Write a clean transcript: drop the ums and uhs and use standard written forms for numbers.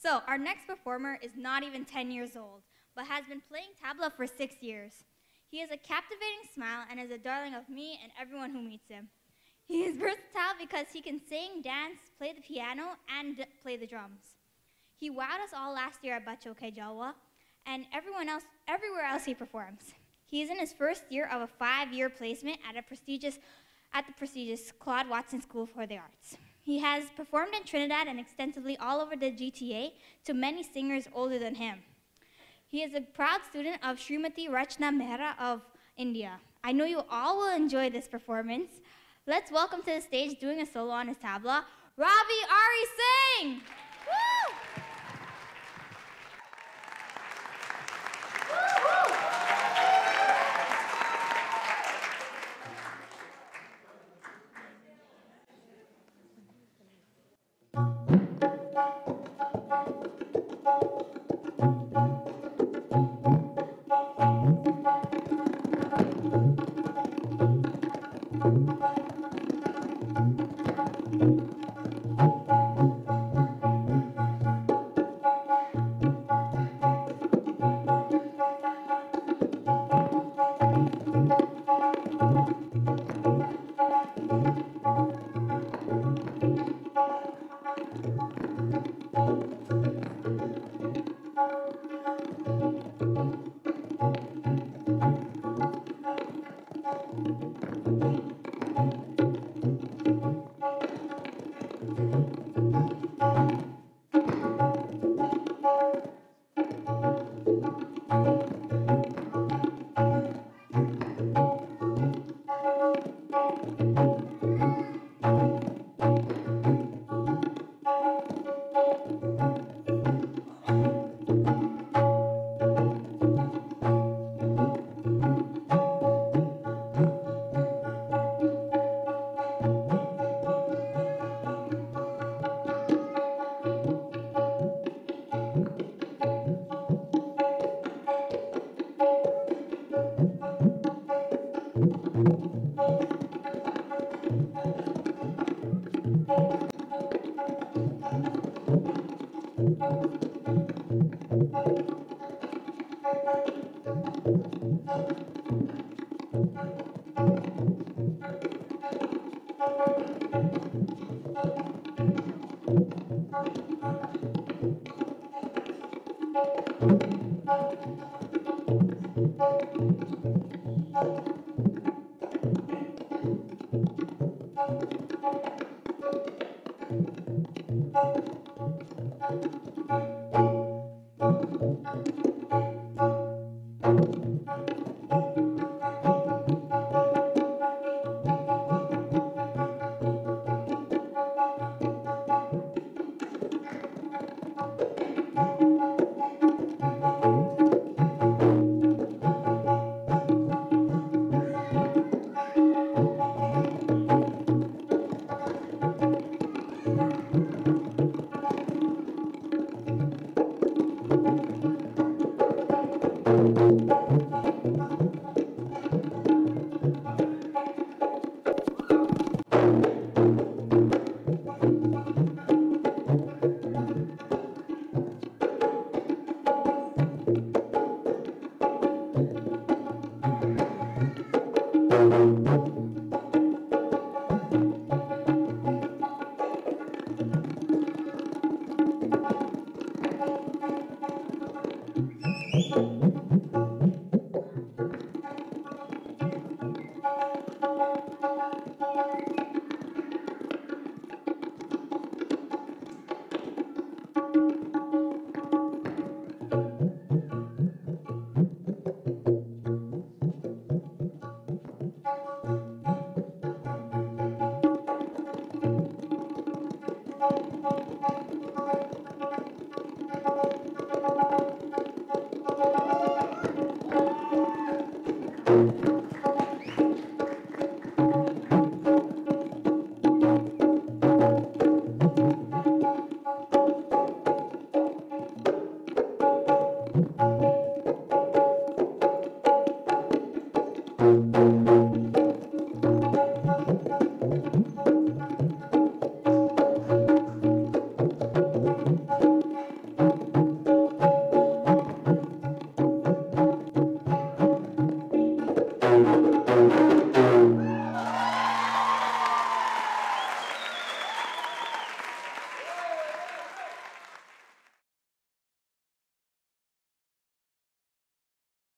So, our next performer is not even 10 years old, but has been playing tabla for 6 years. He has a captivating smile and is a darling of me and everyone who meets him. He is versatile because he can sing, dance, play the piano, and play the drums. He wowed us all last year at Bacho Ke Jalwa, and everywhere else he performs. He is in his first year of a 5-year placement at the prestigious Claude Watson School for the Arts. He has performed in Trinidad and extensively all over the GTA to many singers older than him. He is a proud student of Srimati Rachna Mehra of India. I know you all will enjoy this performance. Let's welcome to the stage, doing a solo on his tabla, Ravi Ari Singh! Woo!